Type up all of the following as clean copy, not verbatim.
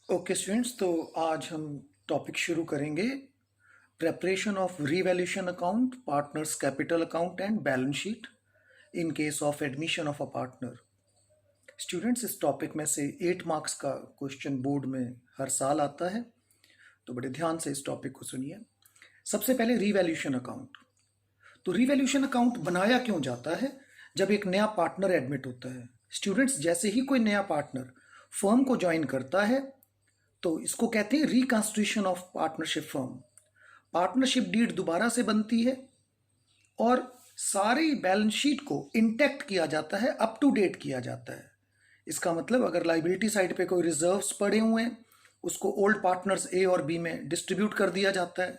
Okay students, तो आज हम टॉपिक शुरू करेंगे। Preparation of revaluation account, partners capital account and balance sheet in case of admission of a partner. Students, इस topic में से 8 मार्क्स का क्वेश्चन बोर्ड में हर साल आता है, तो बड़े ध्यान से इस टॉपिक को सुनिए। सबसे पहले रीवैल्यूएशन अकाउंट। तो रीवैल्यूएशन अकाउंट बनाया क्यों जाता है? जब एक नया पार्टनर एडमिट होता है। स्टूडेंट्स, जैसे ही कोई नया पार्टनर फर्म को ज्वाइन करता है तो इसको कहते हैं reconstitution of partnership firm. Partnership deed दोबारा से बनती है और सारी बैलेंस शीट को इंटैक्ट किया जाता है, अप टू डेट किया जाता है। इसका मतलब अगर लाइबिलिटी साइड पे कोई रिजर्व्स पड़े हुए हैं उसको ओल्ड पार्टनर्स ए और बी में डिस्ट्रीब्यूट कर दिया जाता है।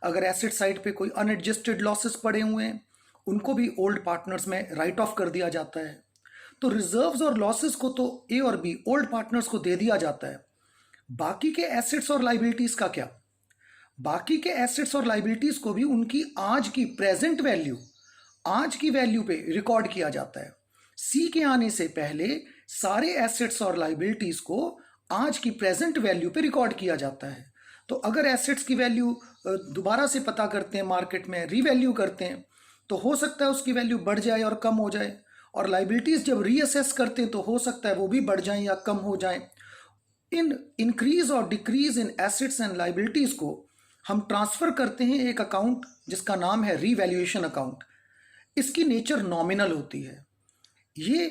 अगर एसेट साइड पे कोई अनएडजस्टेड लॉसेस पड़े हुए हैं उनको भी ओल्ड पार्टनर्स में राइट ऑफ कर दिया जाता है। तो रिजर्व्स और लॉसेस को तो ए और बी ओल्ड पार्टनर्स को दे दिया जाता है। बाकी के एसेट्स और लाइबिलिटीज का क्या? बाकी के एसेट्स और लाइबिलिटीज को भी उनकी आज की प्रेजेंट वैल्यू, आज की वैल्यू पे रिकॉर्ड किया जाता है। सी के आने से पहले सारे एसेट्स और लाइबिलिटीज को आज की प्रेजेंट वैल्यू पे रिकॉर्ड किया जाता है। तो अगर एसेट्स की वैल्यू दोबारा से पता करते हैं, मार्केट में रीवैल्यू करते हैं, तो हो सकता है उसकी वैल्यू बढ़ जाए और कम हो जाए। और लाइबिलिटीज जब रीअसेस करते हैं तो हो सकता है वो भी बढ़ जाए या कम हो जाए। इन इंक्रीज और decrease in assets and liabilities को हम ट्रांसफर करते हैं एक अकाउंट जिसका नाम है रीवैल्यूएशन अकाउंट। इसकी नेचर नॉमिनल होती है। ये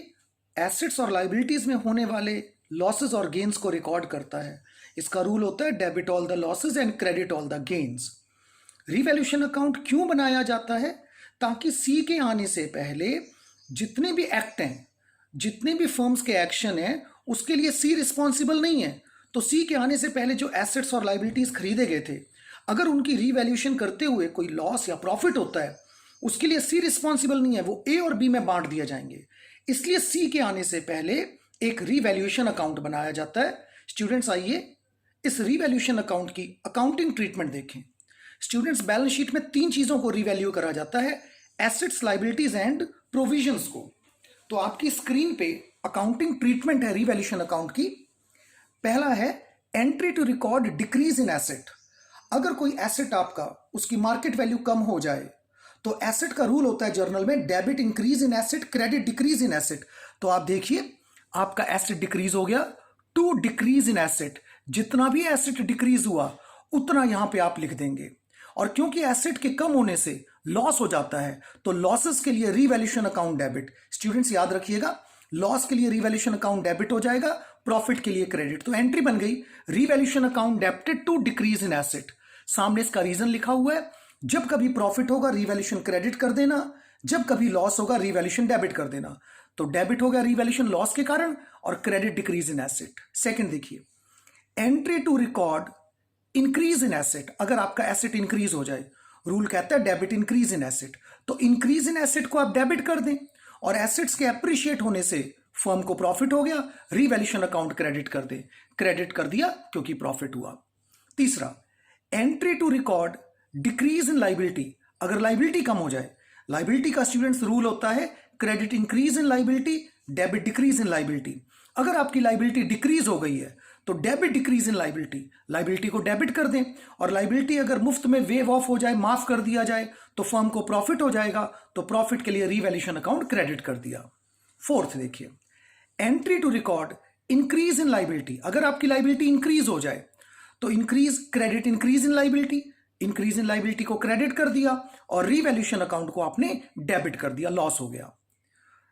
एसेट्स और लाइबिलिटीज में होने वाले लॉसेस और गेन्स को रिकॉर्ड करता है। इसका रूल होता है debit all the losses and credit all the gains. Revaluation account क्यों बनाया जाता है? ताकि सी के आने से पहले जितने भी एक्ट हैं, जितने भी फर्म्स के एक्शन हैं, उसके लिए सी रिस्पॉन्सिबल नहीं है। तो सी के आने से पहले जो एसेट्स और लाइबिलिटीज खरीदे गए थे, अगर उनकी रीवैल्यूएशन करते हुए कोई लॉस या प्रॉफिट होता है उसके लिए सी रिस्पॉन्सिबल नहीं है, वो ए और बी में बांट दिया जाएंगे। इसलिए सी के आने से पहले एक रीवैल्यूएशन अकाउंट बनाया जाता है। स्टूडेंट्स, आइए इस रीवैल्यूएशन अकाउंट की अकाउंटिंग ट्रीटमेंट देखें। स्टूडेंट्स, बैलेंस शीट में 3 चीजों को रीवैल्यू करा जाता है, एसेट्स, लाइबिलिटीज एंड प्रोविजंस को। तो आपकी स्क्रीन पे अकाउंटिंग ट्रीटमेंट है रीवैल्यूएशन अकाउंट की। पहला है entry to record decrease in asset. अगर कोई एसेट आपका, उसकी मार्केट वैल्यू कम हो जाए तो एसेट का रूल होता है जर्नल में debit increase in asset, credit decrease in asset. तो आप देखिए आपका एसेट डिक्रीज हो गया, टू डिक्रीज इन एसेट। जितना भी एसेट डिक्रीज हुआ उतना यहां पे आप लिख देंगे। और क्योंकि एसेट के कम होने से लॉस हो जाता है तो लॉसेस के लिए रीवैल्यूएशन अकाउंट डेबिट। स्टूडेंट्स याद रखिएगा, लॉस के लिए रीवैल्यूएशन अकाउंट डेबिट हो जाएगा, प्रॉफिट के लिए क्रेडिट। तो एंट्री बन गई revaluation account debited to decrease in asset. सामने इसका रीजन लिखा हुआ है, जब कभी प्रॉफिट होगा रीवैल्यूएशन क्रेडिट कर देना, जब कभी लॉस होगा रीवैल्यूएशन डेबिट कर देना। तो डेबिट हो गया रीवैल्यूएशन लॉस के कारण और credit decrease in asset. Second देखिए, entry to record increase in asset. अगर आपका एसेट इंक्रीज हो जाए, रूल कहता है डेबिट इंक्रीज इन एसेट, तो इंक्रीज इन एसेट को आप डेबिट कर दें और एसेट्स के अप्रिशिएट होने से फर्म को प्रॉफिट हो गया, रीवैल्यूएशन अकाउंट क्रेडिट कर दे। क्रेडिट कर दिया क्योंकि प्रॉफिट हुआ। तीसरा, entry to record decrease in liability. अगर लाइबिलिटी कम हो जाए, लाइबिलिटी का स्टूडेंट्स रूल होता है credit increase in liability, debit decrease in liability. अगर आपकी लाइबिलिटी डिक्रीज हो गई है तो debit decrease in liability, liability को डेबिट कर दें। और लाइबिलिटी अगर मुफ्त में वेव ऑफ हो जाए, माफ कर दिया जाए, तो फर्म को प्रॉफिट हो जाएगा, तो प्रॉफिट के लिए रीवैल्यूएशन अकाउंट क्रेडिट कर दिया। फोर्थ देखिए, entry to record increase in liability. अगर आपकी लाइबिलिटी इंक्रीज हो जाए तो increase credit increase in liability, increase in liability को क्रेडिट कर दिया और रीवैल्यूएशन अकाउंट को आपने डेबिट कर दिया, लॉस हो गया।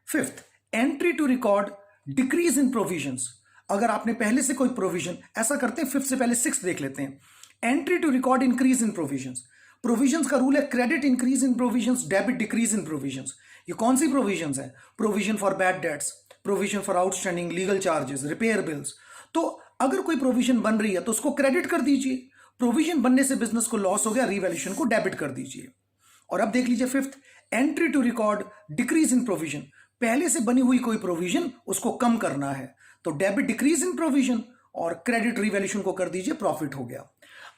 Fifth, entry to record decrease in provisions. अगर आपने पहले से कोई प्रोविजन, ऐसा करते हैं फिफ्थ से पहले सिक्स देख लेते हैं। Entry to record increase in provisions. Provisions का रूल है credit increase in provisions, debit decrease in provisions. ये कौन सी प्रोविजंस है? Provision for bad debts, provision for outstanding legal charges, repair bills. तो अगर कोई प्रोविजन बन रही है तो उसको क्रेडिट कर दीजिए। प्रोविजन बनने से बिजनेस को लॉस हो गया, रीवैल्यूएशन को डेबिट कर दीजिए। और अब देख लीजिए fifth, entry to record decrease in provision. पहले से बनी हुई कोई प्रोविजन उसको कम करना है, तो डेबिट डिक्रीज इन प्रोविजन और क्रेडिट रीवैल्यूएशन को कर दीजिए, प्रॉफिट हो गया।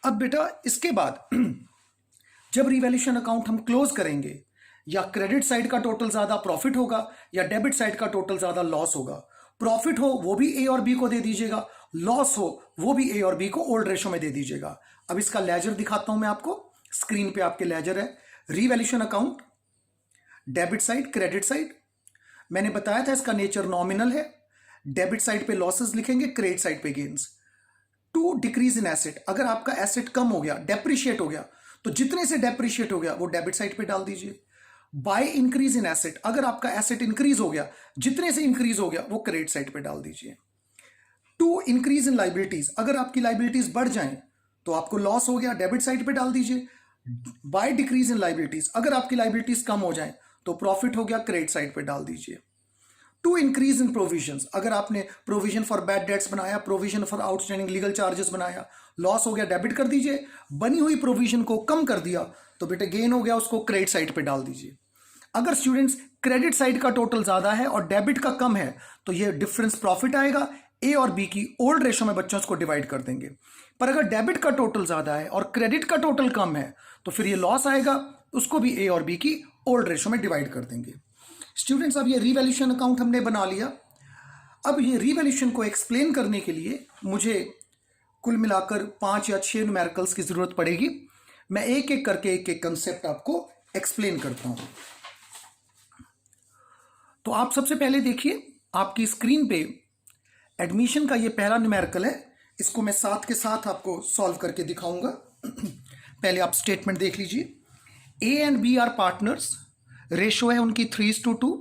अब बेटा इसके बाद जब रीवैल्यूएशन अकाउंट हम क्लोज करेंगे, या क्रेडिट साइड का टोटल ज्यादा प्रॉफिट होगा या डेबिट साइड का टोटल ज्यादा लॉस होगा। प्रॉफिट हो वो भी ए और बी को दे दीजिएगा लॉस हो वो भी ए और बी को ओल्ड रेशो में दे दीजिएगा। अब इसका लेजर दिखाता हूं मैं आपको, स्क्रीन पे आपके लेजर है। Revaluation account, debit side, credit side. मैंने बताया था इसका नेचर नॉमिनल है। डेबिट साइड पे लॉसेस लिखेंगे, क्रेडिट साइड पे gains. To decrease in asset, अगर आपका एसेट कम हो गया, डेप्रिशिएट हो गया, तो जितने से डेप्रिशिएट हो गया वो डेबिट साइड पे डाल दीजिए। बाय इंक्रीज इन एसेट, अगर आपका एसेट इंक्रीज हो गया, जितने से इंक्रीज हो गया वो क्रेडिट साइड पे डाल दीजिए। टू इंक्रीज इन लाइबिलिटीज, अगर आपकी लाइबिलिटीज बढ़ जाएं तो आपको लॉस हो गया, डेबिट साइड पे डाल दीजिए। बाय डिक्रीज इन लाइबिलिटीज, अगर आपकी लाइबिलिटीज कम हो जाएं तो प्रॉफिट हो गया, क्रेडिट साइड पे डाल दीजिए। टू इंक्रीज इन प्रोविजंस, अगर आपने प्रोविजन फॉर बैड डेट्स बनाया, provision for outstanding legal charges बनाया, लॉस हो गया, डेबिट कर दीजिए। बनी हुई प्रोविजन को कम कर दिया तो बेटे गेन हो गया, उसको क्रेडिट साइड पे डाल दीजिए। अगर स्टूडेंट्स क्रेडिट साइड का टोटल ज्यादा है और डेबिट का कम है तो ये डिफरेंस प्रॉफिट आएगा। ए और बी की ओल्ड रेशो में बच्चों को डिवाइड कर देंगे। पर अगर डेबिट का टोटल ज्यादा है और क्रेडिट का टोटल कम है तो फिर ये लॉस आएगा, उसको भी ए और बी की ओल्ड रेशो में डिवाइड कर देंगे। स्टूडेंट्स, अब ये रीवैल्यूएशन अकाउंट हमने बना लिया। अब ये रीवैल्यूएशन को एक्सप्लेन करने के लिए मुझे कुल मिलाकर 5 या 6 न्यूमेरिकल्स की जरूरत पड़ेगी। मैं एक एक करके एक एक कंसेप्ट आपको एक्सप्लेन करता हूं। तो आप सबसे पहले देखिए, आपकी स्क्रीन पे एडमिशन का ये पहला न्यूमेरिकल है। इसको मैं साथ के साथ आपको सॉल्व करके दिखाऊंगा। पहले आप स्टेटमेंट देख लीजिए। A and B are partners, ratio है उनकी 3:2।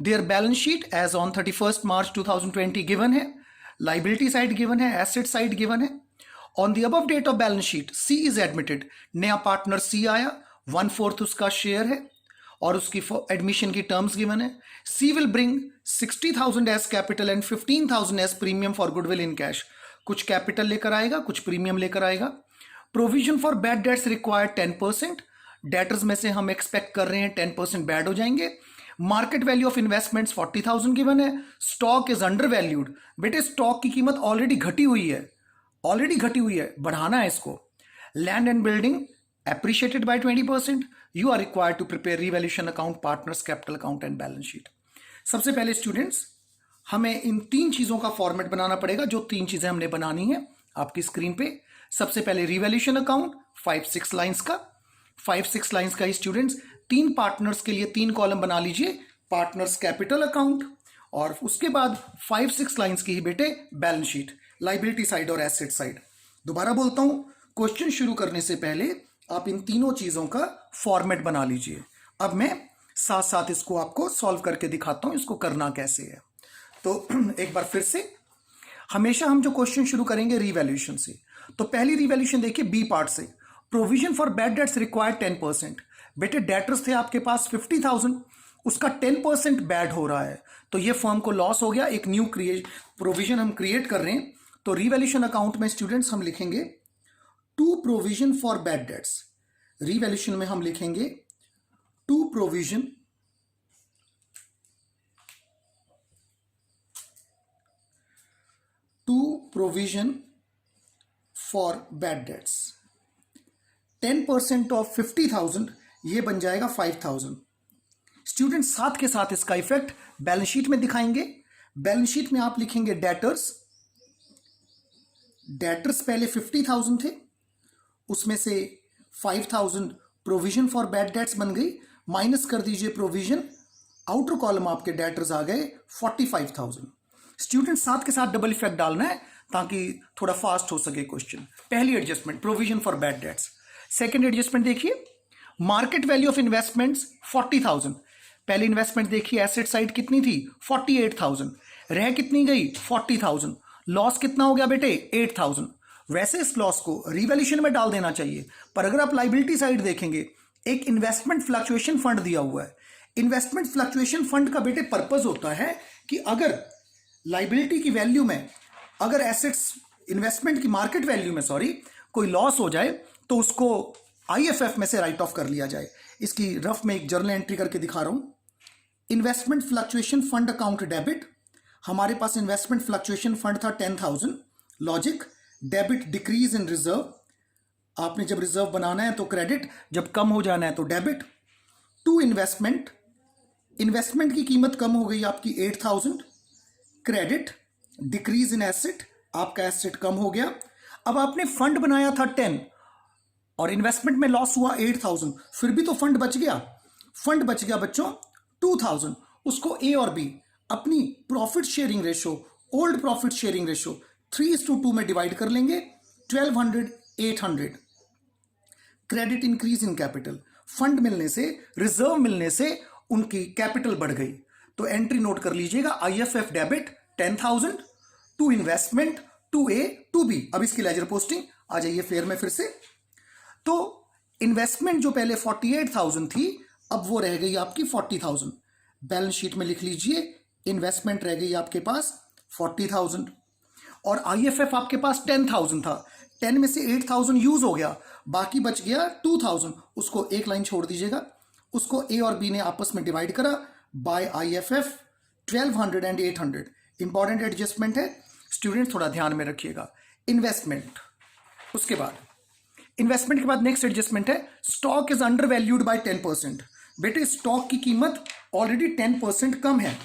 Their balance sheet as on 31 March 2020 given है। लाइबिलिटी साइड गिवन है, एसेट साइड गिवन है। On the above date of balance sheet C is admitted, नया पार्टनर सी आया, 1/4 उसका share है और उसकी एडमिशन की टर्म्स गिवन है। She will bring 60,000 as capital and 15,000 as premium for goodwill in cash. कुछ कैपिटल लेकर आएगा, कुछ प्रीमियम लेकर आएगा। Provision for bad debts required 10%। Debtors में से हम एक्सपेक्ट कर रहे हैं 10% बैड हो जाएंगे। Market value of investments 40,000 given है। स्टॉक इज अंडर वैल्यूड, बेटे स्टॉक की कीमत ऑलरेडी घटी हुई है, बढ़ाना है इसको। Land and building appreciated by 20%. You are required to prepare revaluation account, partners capital account and balance sheet. सबसे पहले स्टूडेंट्स, हमें इन 3 चीजों का फॉर्मेट बनाना पड़ेगा। जो 3 चीजें हमने बनानी है आपकी स्क्रीन पे। सबसे पहले रिवैल्यूएशन अकाउंट 5-6 लाइंस का। 5-6 लाइंस का ही स्टूडेंट्स 3 पार्टनर्स के लिए 3 कॉलम बना लीजिए, पार्टनर्स कैपिटल अकाउंट, और उसके बाद 5-6 लाइंस की ही बेटे बैलेंस शीट, लाइबिलिटी साइड और एसेट साइड। दोबारा बोलता हूं, क्वेश्चन शुरू करने से पहले आप इन तीनों चीजों का फॉर्मेट बना लीजिए। अब मैं साथ साथ इसको आपको सॉल्व करके दिखाता हूं इसको करना कैसे है। तो एक बार फिर से, हमेशा हम जो क्वेश्चन शुरू करेंगे रिवैल्यूएशन से, तो पहली रिवैल्यूएशन देखिए बी पार्ट से। Provision for bad debts required 10%। बेटे डेटर्स थे आपके पास 50,000, उसका 10% बैड हो रहा है तो ये फर्म को लॉस हो गया। एक न्यू प्रोविजन हम क्रिएट कर रहे हैं। तो रिवैल्यूएशन अकाउंट में स्टूडेंट्स हम लिखेंगे to provision for bad debts. Revaluation में हम लिखेंगे to provision for bad debts. 10% of 50,000 ये बन जाएगा 5,000। स्टूडेंट साथ के साथ इसका इफेक्ट बैलेंस शीट में दिखाएंगे। बैलेंस शीट में आप लिखेंगे डेटर्स पहले 50,000 थे, उसमें से 5,000 प्रोविजन फॉर बैड डेट्स बन गई, माइनस कर दीजिए प्रोविजन, आउटर कॉलम आपके डेटर्स आ गए 45,000। स्टूडेंट साथ के साथ डबल इफेक्ट डालना है ताकि थोड़ा फास्ट हो सके क्वेश्चन। पहली adjustment provision for bad dates. Second adjustment देखिए, मार्केट वैल्यू ऑफ इन्वेस्टमेंट्स 40,000। पहले इन्वेस्टमेंट देखिए, एसेट साइड कितनी थी 48,000, रह कितनी गई 40,000, लॉस कितना हो गया बेटे 8,000। वैसे इस लॉस को रिवैल्यूएशन में डाल देना चाहिए, पर अगर आप लाइबिलिटी साइड देखेंगे, एक इन्वेस्टमेंट फ्लक्चुएशन फंड दिया हुआ है। इन्वेस्टमेंट फ्लक्चुएशन फंड का बेटे पर्पस होता है कि अगर लाइबिलिटी की वैल्यू में, अगर एसेट्स इन्वेस्टमेंट की मार्केट वैल्यू में कोई लॉस हो जाए तो उसको आईएफएफ में से राइट ऑफ कर लिया जाए। इसकी रफ में एक जर्नल एंट्री करके दिखा रहा हूं। Investment fluctuation fund account debit, हमारे पास इन्वेस्टमेंट फ्लक्चुएशन फंड था 10,000। लॉजिक डेबिट डिक्रीज इन रिजर्व, आपने जब रिजर्व बनाना है तो क्रेडिट, जब कम हो जाना है तो डेबिट। टू इन्वेस्टमेंट, इन्वेस्टमेंट की कीमत कम हो गई आपकी 8,000, क्रेडिट डिक्रीज इन एसेट, आपका एसेट कम हो गया। अब आपने फंड बनाया था 10 और इन्वेस्टमेंट में लॉस हुआ 8000, फिर भी तो फंड बच गया। फंड बच गया बच्चों 2000, उसको ए और बी अपनी profit sharing ratio, old profit sharing ratio 3:2 में डिवाइड कर लेंगे। 1200 800 credit increase in capital, fund मिलने से, रिजर्व मिलने से उनकी कैपिटल बढ़ गई। तो एंट्री नोट कर लीजिएगा, IFF debit 10,000 to investment to A to B. अब इसकी लेजर पोस्टिंग आ जाइए फेयर में फिर से। तो इन्वेस्टमेंट जो पहले 48,000 थी, अब वो रह गई आपकी 40,000। बैलेंस शीट में लिख लीजिए, इन्वेस्टमेंट रह गई आपके पास 40,000 और IFF आपके पास 10,000 था। 10 में से 8,000 यूज हो गया, बाकी बच गया 2,000। उसको एक लाइन छोड़ दीजिएगा, उसको ए और बी ने आपस में डिवाइड करा by IFF 1200 and 800। Important adjustment है स्टूडेंट, थोड़ा ध्यान में रखिएगा। इन्वेस्टमेंट, उसके बाद इन्वेस्टमेंट के बाद नेक्स्ट एडजस्टमेंट है stock is under valued bye 10%। बेटे स्टॉक की कीमत ऑलरेडी 10% कम है।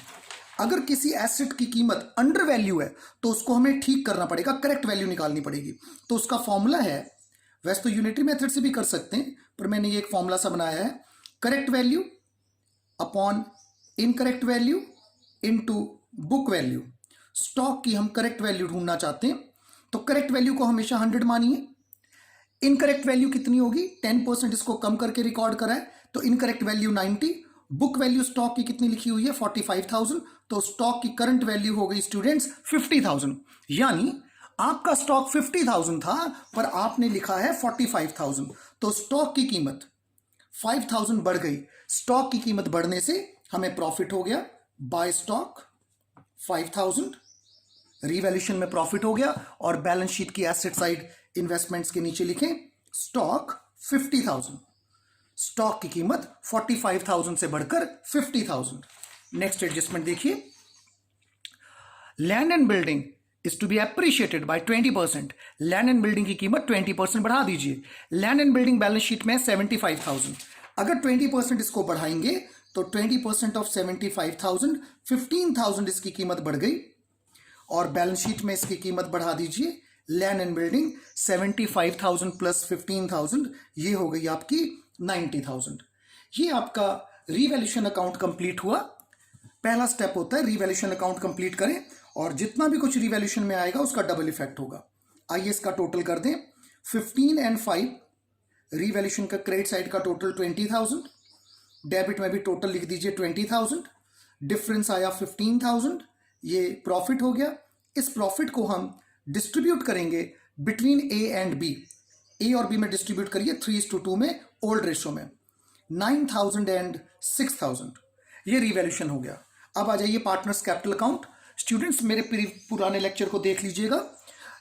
अगर किसी एसेट की कीमत अंडर वैल्यू है तो उसको हमें ठीक करना पड़ेगा, करेक्ट वैल्यू निकालनी पड़ेगी। तो उसका फॉर्मूला है, वैसे तो यूनिटरी मेथड से भी कर सकते हैं, पर मैंने ये एक फॉर्मूला सा बनाया है, correct value upon incorrect value into book value. Stock की हम करेक्ट वैल्यू ढूंढना चाहते हैं तो करेक्ट वैल्यू को हमेशा 100 मानिए। इनकरेक्ट वैल्यू कितनी होगी, 10% इसको कम करके रिकॉर्ड करा है तो incorrect value 90। Book value stock की कितनी लिखी हुई है 45,000, तो स्टॉक की करंट वैल्यू हो गई स्टूडेंट्स 50,000। यानी आपका स्टॉक 50,000 था पर आपने लिखा है 45,000, तो स्टॉक की कीमत 5,000 बढ़ गई। स्टॉक की कीमत बढ़ने से हमें प्रॉफिट हो गया, बाय स्टॉक 5,000, रीवैल्यूएशन में प्रॉफिट हो गया। और बैलेंस शीट की एसेट साइड इन्वेस्टमेंट्स के नीचे लिखें स्टॉक 50,000, स्टॉक की कीमत 45,000 से बढ़कर 50,000। नेक्स्ट एडजस्टमेंट देखिए, land and building is to be appreciated by 20%। Land and building की कीमत 20% बढ़ा दीजिए। Land and building balance sheet में 75,000, अगर 20% इसको बढ़ाएंगे तो 20% ऑफ 75,000 15,000 इसकी कीमत बढ़ गई। और बैलेंस शीट में इसकी कीमत बढ़ा दीजिए, लैंड एंड बिल्डिंग 75,000 प्लस 15,000, ये हो गई आपकी 90,000। ये आपका रीवैल्यूएशन अकाउंट कंप्लीट हुआ। पहला स्टेप होता है रीवैल्यूएशन अकाउंट कंप्लीट करें और जितना भी कुछ रीवैल्यूएशन में आएगा उसका डबल इफेक्ट होगा। आइए इसका टोटल कर दें, 15 एंड 5 रीवैल्यूएशन का क्रेडिट साइड का टोटल 20,000, डेबिट में भी टोटल लिख दीजिए 20,000, डिफरेंस आया 15,000, ये प्रॉफिट हो गया। इस प्रॉफिट को हम डिस्ट्रीब्यूट करेंगे between A and B. A और बी में डिस्ट्रीब्यूट करिए 3:2 में, ओल्ड रेशो में। 9,000 एंड 6,000, ये रिवैल्यूएशन हो गया। अब आ जाइए पार्टनर्स कैपिटल अकाउंट। स्टूडेंट्स मेरे पुराने लेक्चर को देख लीजिएगा,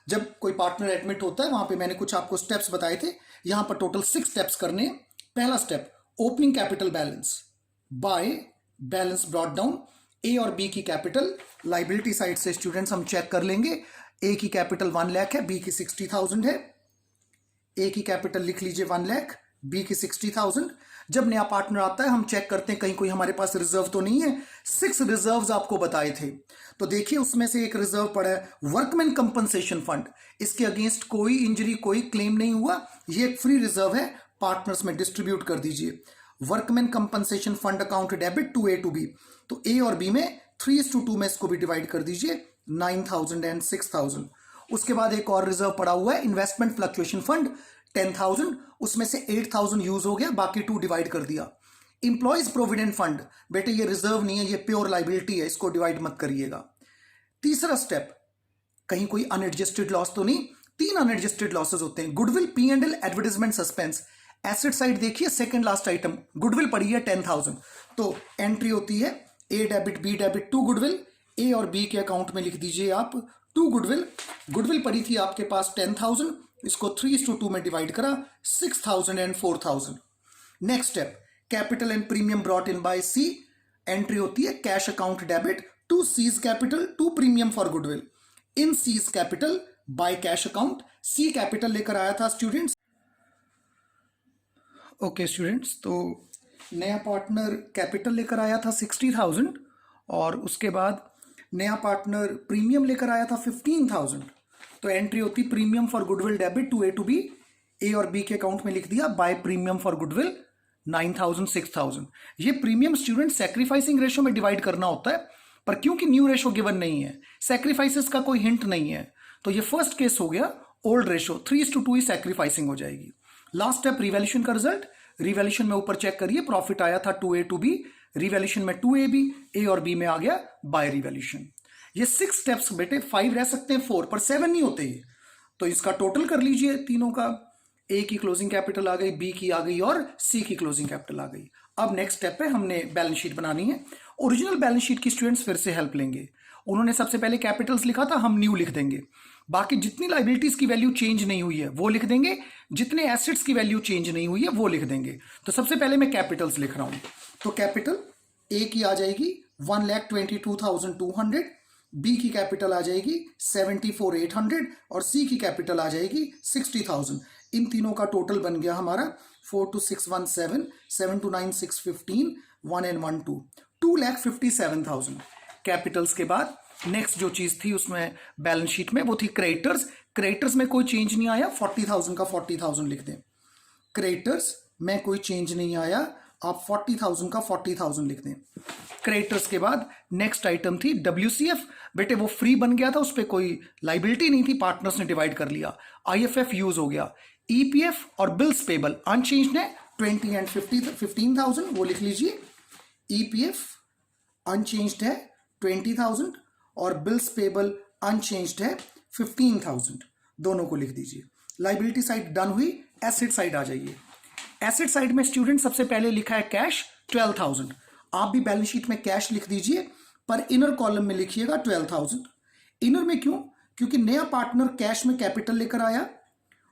जब कोई पार्टनर एडमिट होता है वहां पे मैंने कुछ आपको स्टेप्स बताए थे। यहां पर टोटल 6 स्टेप्स करने। पहला step opening capital balance by balance brought down. A और बी की कैपिटल लाइबिलिटी साइड से स्टूडेंट्स हम चेक कर लेंगे। ए की कैपिटल 1 लाख है, बी की 60,000 है। ए की कैपिटल लिख लीजिए 1 लाख, बी की 60,000। जब नया पार्टनर आता है हम चेक करते हैं कहीं कोई हमारे पास रिजर्व तो नहीं है। 6 रिजर्व्स आपको बताए थे, तो देखिए उसमें से एक रिजर्व पड़ा है वर्कमैन कंपनसेशन फंड। इसके अगेंस्ट कोई इंजरी, कोई क्लेम नहीं हुआ, ये एक फ्री रिजर्व है, पार्टनर्स में डिस्ट्रीब्यूट कर दीजिए। Workman compensation fund account debit to A to B, तो ए और बी में 3:2 में इसको भी डिवाइड कर दीजिए, 9,000 एंड 6,000। उसके बाद एक और रिजर्व पड़ा हुआ है इन्वेस्टमेंट फ्लक्चुएशन फंड 10,000, उसमें से 8,000 यूज हो गया, बाकी 2 डिवाइड कर दिया। इंप्लॉइज प्रोविडेंट फंड, बेटे ये रिजर्व नहीं है, ये प्योर लाइबिलिटी है, इसको डिवाइड मत करिएगा। तीसरा स्टेप, कहीं कोई अनएडजस्टेड लॉस तो नहीं। 3 अनएडजस्टेड लॉसेस होते हैं, goodwill, P&L, advertisement, suspense. Asset side देखिए, सेकंड लास्ट आइटम गुडविल पड़ी है 10,000, तो एंट्री होती है A debit B debit to goodwill. A और बी के अकाउंट में लिख दीजिए आप 2 गुडविल। गुडविल पड़ी थी आपके पास 10,000, इसको 3:2 में डिवाइड करा, 6,000 and 4,000। Next step capital and premium brought in by C. Entry होती है cash account debit to C's capital to premium for goodwill in C's capital by cash account. C capital लेकर आया था स्टूडेंट्स। ओके स्टूडेंट्स, तो नया partner capital लेकर आया था 60,000 और उसके बाद नया पार्टनर प्रीमियम लेकर आया था 15,000। तो एंट्री होती premium for goodwill debit to A to B, A और बी के अकाउंट में लिख दिया बाय प्रीमियम फॉर गुडविल 9,000 6,000। ये प्रीमियम स्टूडेंट सैक्रिफाइसिंग रेशो में डिवाइड करना होता है, पर क्योंकि न्यू रेशो गिवन नहीं है, सैक्रिफाइसेस का कोई हिंट नहीं है, तो ये फर्स्ट केस हो गया ओल्ड रेशो 3:2 ही सैक्रिफाइसिंग हो जाएगी। लास्ट स्टेप रिवैल्यूएशन का रिजल्ट, रिवैल्यूएशन में ऊपर चेक करिए, प्रॉफिट आया था 2A to B, रिवैल्यूएशन में 2AB, ए और बी में आ गया बाय रिवैल्यूएशन। ये 6 स्टेप्स बेटे, 5 रह सकते हैं 4, पर 7 नहीं होते ये, तो इसका टोटल कर लीजिए तीनों का, ए की क्लोजिंग कैपिटल आ गई, बी की आ गई और सी की क्लोजिंग कैपिटल आ गई। अब नेक्स्ट स्टेप पे हमने बैलेंस शीट बनानी है। ओरिजिनल बैलेंस शीट की स्टूडेंट्स फिर से हेल्प लेंगे, उन्होंने सबसे पहले कैपिटल्स लिखा था, हम न्यू लिख देंगे, बाकी जितनी लाइबिलिटीज की वैल्यू चेंज नहीं हुई है वो लिख देंगे, जितने एसेट्स की वैल्यू चेंज नहीं हुई है वो लिख देंगे। तो सबसे पहले मैं कैपिटल्स लिख रहा हूं, तो कैपिटल ए की आ जाएगी 1,22,200, बी की कैपिटल आ जाएगी 74,800 और सी की कैपिटल आ जाएगी 60,000। इन तीनों का टोटल बन गया हमारा 4,2,617, 7,2,9,615, 1 and 1 2, 2,57,000। कैपिटल्स के बाद नेक्स्ट जो चीज थी उसमें बैलेंस शीट में वो थी क्रेडिटर्स। क्रेडिटर्स में कोई चेंज नहीं आया, 40,000 का 40,000 लिख दें। क्रेडिटर्स में कोई चेंज नहीं आया, आप 40,000 का 40,000 लिख दें। क्रेडिटर्स के बाद नेक्स्ट आइटम थी WCF, बेटे वो फ्री बन गया था, उस पर कोई लाइबिलिटी नहीं थी, पार्टनर्स ने डिवाइड कर लिया। IFF यूज हो गया। EPF और बिल्स पेबल अनचेंज्ड है, 20 and 15,000 वो लिख लीजिए। EPF अनचेंज्ड है 20,000 और बिल्स पेबल अनचेंज्ड है 15,000, दोनों को लिख दीजिए। लाइबिलिटी साइड डन हुई, एसेट साइड आ जाइए। एसेट साइड में स्टूडेंट सबसे पहले लिखा है कैश 12,000, आप भी बैलेंस शीट में कैश लिख दीजिए, पर इनर कॉलम में लिखिएगा 12,000। इनर में क्यों? क्योंकि नया पार्टनर कैश में कैपिटल लेकर आया,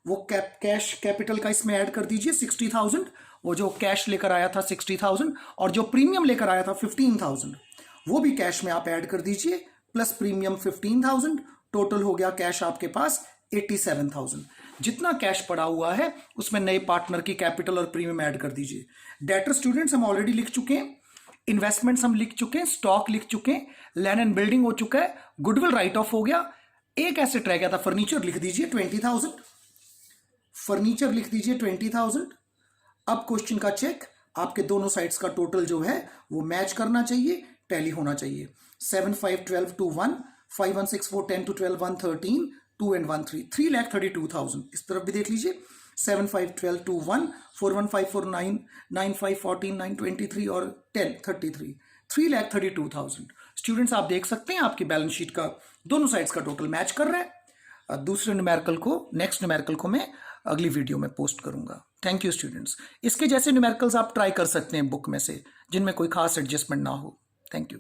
वो कैश कैपिटल का इसमें ऐड कर दीजिए 60,000, वो जो कैश लेकर आया था 60,000 और जो प्रीमियम लेकर आया था 15,000 वो भी कैश में आप ऐड कर दीजिए, प्लस प्रीमियम 15,000, टोटल हो गया कैश आपके पास 87,000। जितना कैश पड़ा हुआ है उसमें नए पार्टनर की कैपिटल और प्रीमियम ऐड कर दीजिए। डेटर स्टूडेंट्स हम ऑलरेडी लिख चुके हैं, इन्वेस्टमेंट्स हम लिख चुके हैं, स्टॉक लिख चुके हैं, लैंड एंड बिल्डिंग हो चुका है, गुडविल राइट ऑफ हो गया, एक एसेट रह गया था फर्नीचर, लिख दीजिए 20,000, फर्नीचर लिख दीजिए 20,000। अब क्वेश्चन का चेक, आपके दोनों साइड्स का टोटल जो है वो मैच करना चाहिए, टैली होना चाहिए। 7 5 12 2 1, 5 1 6 4 10 2 12 1 13, 2 and 1 3, 3,32,000। इस तरफ भी देख लीजिए, 7 5 12 2 1, 4 1 5 4 9, 9 5 14 9 23 और 10 33, 3,32,000। स्टूडेंट्स आप देख सकते हैं आपकी बैलेंस शीट का दोनों साइड्स का टोटल मैच कर रहा है। दूसरे न्यूमेरिकल को, नेक्स्ट न्यूमेरिकल को मैं अगली वीडियो में पोस्ट करूंगा। Thank you students. इसके जैसे न्यूमेरिकल्स आप ट्राई कर सकते हैं बुक में से, जिनमें कोई खास एडजस्टमेंट ना हो। Thank you.